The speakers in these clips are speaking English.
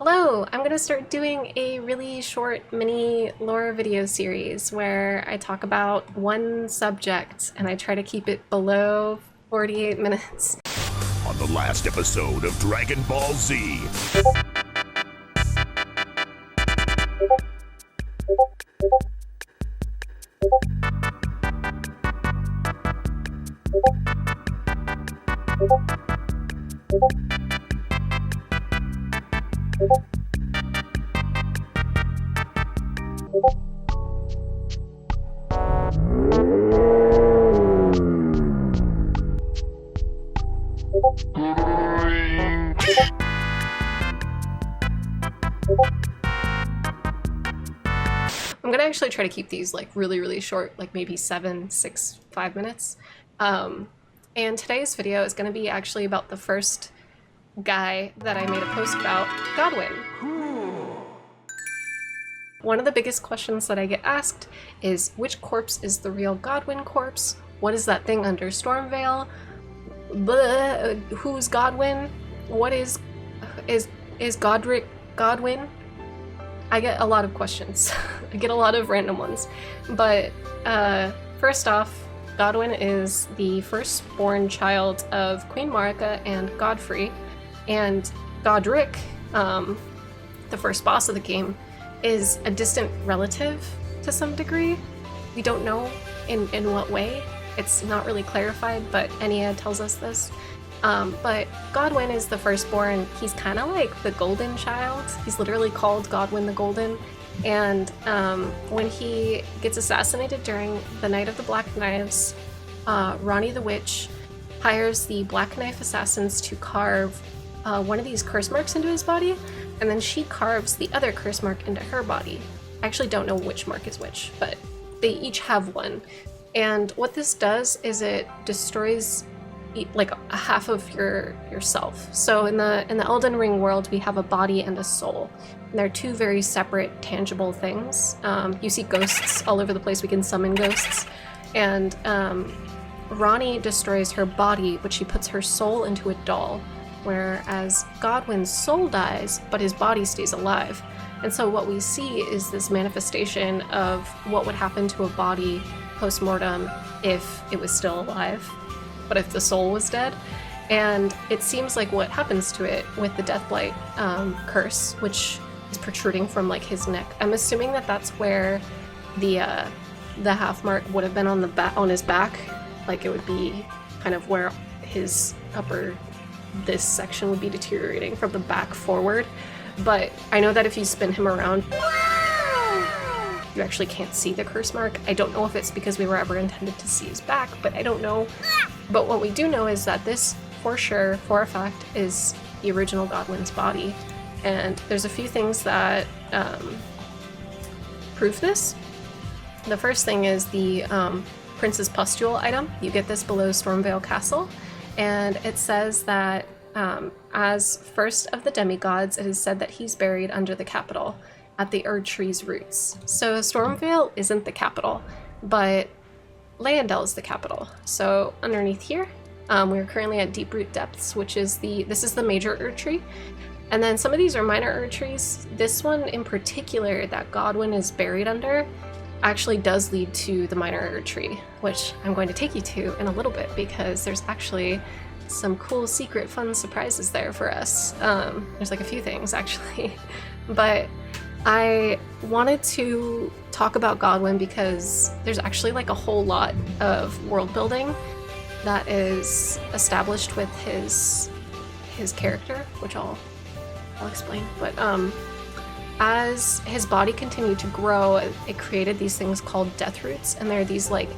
Hello! I'm gonna start doing a really short mini lore video series where I talk about one subject and I try to keep it below 48 minutes. On the last episode of Dragon Ball Z. I'm gonna actually try to keep these like really short, like maybe 7, 6, 5 minutes. And today's video is gonna be actually about the first guy that I made a post about, Godwyn. One of the biggest questions that I get asked is, which corpse is the real Godwyn Corpse? What is that thing under Stormveil? Who's Godwyn? What is Godrick Godwyn? I get a lot of questions. I get a lot of random ones. But first off, Godwyn is the firstborn child of Queen Marika and Godfrey, and Godrick, the first boss of the game, is a distant relative to some degree. We don't know in what way. It's not really clarified, but Enya tells us this. But Godwyn is the firstborn. He's kind of like the golden child. He's literally called Godwyn the Golden. And when he gets assassinated during the Night of the Black Knives, Ranni the Witch hires the Black Knife assassins to carve one of these curse marks into his body, and then she carves the other curse mark into her body. I actually don't know which mark is which, but they each have one. And what this does is it destroys like a half of yourself. So in the Elden Ring world, we have a body and a soul. And they're two very separate, tangible things. You see ghosts all over the place. We can summon ghosts. And Ranni destroys her body, but she puts her soul into a doll. Whereas Godwyn's soul dies, but his body stays alive. And so what we see is this manifestation of what would happen to a body post-mortem if it was still alive, but if the soul was dead. And it seems like what happens to it with the Deathblight curse, which is protruding from like his neck. I'm assuming that that's where the half mark would have been on his back. Like it would be kind of where his this section would be deteriorating from the back forward. But I know that if you spin him around, you actually can't see the curse mark. I don't know if it's because we were ever intended to see his back, but I don't know. But what we do know is that this, for sure, for a fact, is the original Godwyn's body. And there's a few things that prove this. The first thing is the Prince's Pustule item. You get this below Stormveil Castle. And it says that as first of the demigods, it is said that he's buried under the capital at the Erd Tree's roots. So Stormveil isn't the capital, but Leyndell is the capital. So underneath here, we're currently at Deeproot Depths, which is this is the major Erd Tree. And then some of these are minor Erd Trees. This one in particular that Godwyn is buried under actually does lead to the minor Erd Tree, which I'm going to take you to in a little bit because there's actually some cool secret fun surprises there for us. There's like a few things actually, but I wanted to talk about Godwyn because there's actually like a whole lot of world building that is established with his character, which I'll explain. But as his body continued to grow, it created these things called Deathroots, and they're these like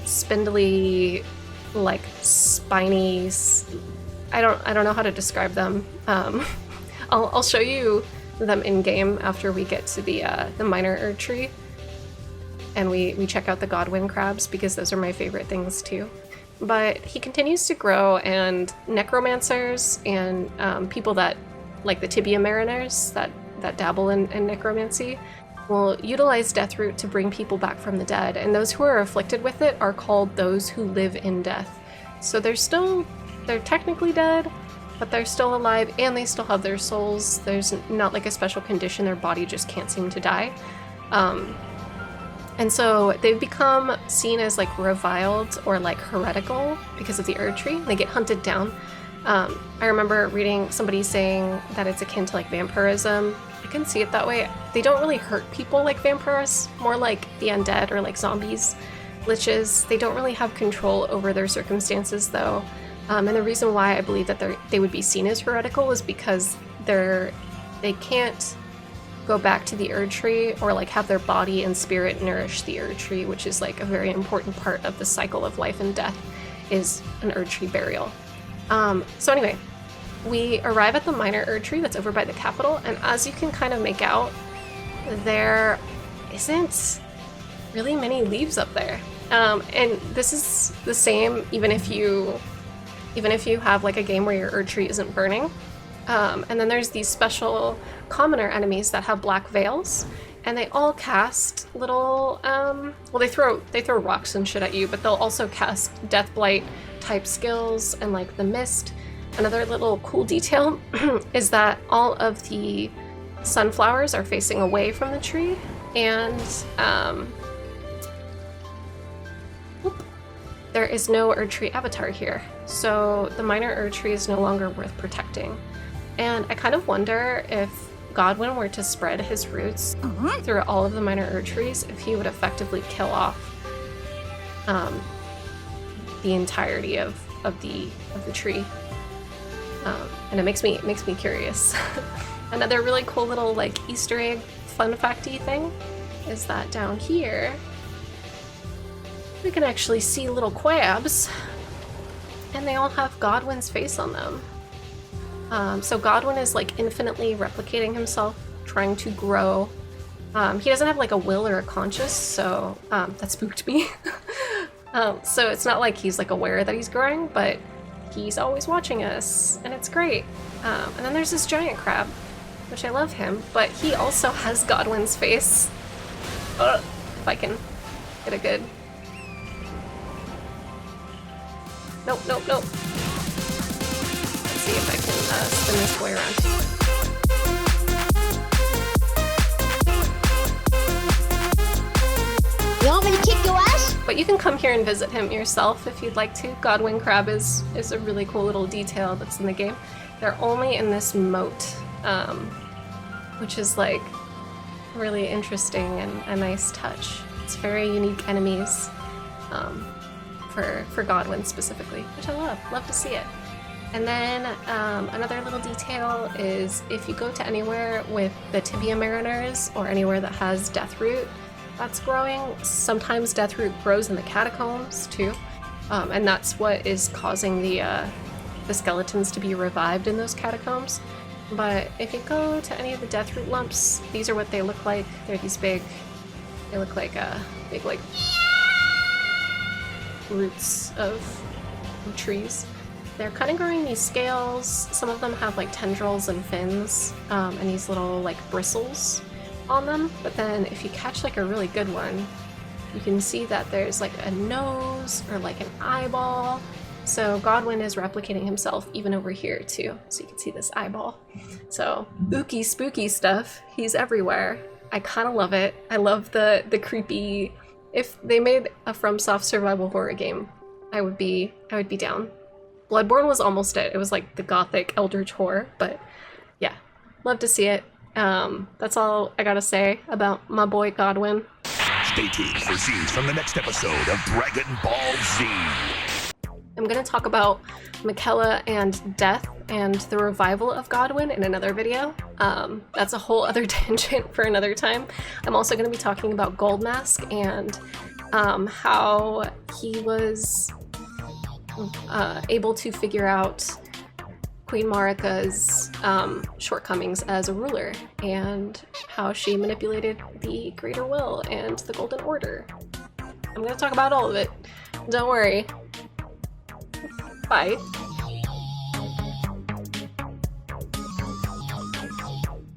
spindly, like spiny. I don't know how to describe them. I'll show you them in game after we get to the minor Erd Tree, and we check out the Godwyn crabs because those are my favorite things too. But he continues to grow, and necromancers and people that like the Tibia Mariners that dabble in necromancy will utilize Deathroot to bring people back from the dead, and those who are afflicted with it are called those who live in death. So they're technically dead, but they're still alive and they still have their souls. There's not like a special condition, their body just can't seem to die. And so they've become seen as like reviled or like heretical because of the Erd Tree. They get hunted down. I remember reading somebody saying that it's akin to like vampirism. I can see it that way. They don't really hurt people like vampires, more like the undead or like zombies, liches. They don't really have control over their circumstances though. And the reason why I believe that they would be seen as heretical is because they can't go back to the Erd Tree or like have their body and spirit nourish the Erd Tree, which is like a very important part of the cycle of life and death, is an Erd Tree burial. So anyway, we arrive at the minor Erd Tree that's over by the capital, and as you can kind of make out, there isn't really many leaves up there. And this is the same even if you have like a game where your Erd Tree isn't burning. And then there's these special commoner enemies that have black veils, and they all cast little well, they throw rocks and shit at you, but they'll also cast death blight type skills and like the mist. Another little cool detail is that all of the sunflowers are facing away from the tree, and there is no Erd Tree avatar here, so the minor Erd Tree is no longer worth protecting. And I kind of wonder if Godwyn were to spread his roots through all of the minor Erd Trees, if he would effectively kill off the entirety of the tree. And it makes me curious. Another really cool little like Easter egg fun facty thing is that down here we can actually see little quabs, and they all have Godwyn's face on them. So Godwyn is like infinitely replicating himself, trying to grow. He doesn't have like a will or a conscience, so that spooked me. So it's not like he's like aware that he's growing, but he's always watching us, and it's great. And then there's this giant crab, which I love him, but he also has Godwyn's face. If I can get a good... Nope. Let's see if I can spin this boy around. You want me to kick your ass? But you can come here and visit him yourself if you'd like to. Godwyn Crab is a really cool little detail that's in the game. They're only in this moat, which is like really interesting and a nice touch. It's very unique enemies for Godwyn specifically, which I love to see it. And then another little detail is if you go to anywhere with the Tibia Mariners or anywhere that has Deathroot that's growing, sometimes Deathroot grows in the catacombs too, and that's what is causing the skeletons to be revived in those catacombs. But if you go to any of the Deathroot lumps, these are what they look like. They're these big, they look like big like roots of trees. They're kind of growing these scales. Some of them have like tendrils and fins, and these little like bristles on them. But then if you catch like a really good one, you can see that there's like a nose or like an eyeball. So Godwyn is replicating himself even over here too. So you can see this eyeball. So ooky spooky stuff. He's everywhere. I kind of love it. I love the creepy. If they made a FromSoft survival horror game, I would be down. Bloodborne was almost it. It was like the gothic eldritch horror, but yeah, love to see it. That's all I gotta say about my boy Godwyn. Stay tuned for scenes from the next episode of Dragon Ball Z. I'm gonna talk about Miquella and death and the revival of Godwyn in another video. That's a whole other tangent for another time. I'm also gonna be talking about Goldmask and how he was able to figure out Queen Marika's shortcomings as a ruler and how she manipulated the Greater Will and the Golden Order. I'm gonna talk about all of it. Don't worry. Bye.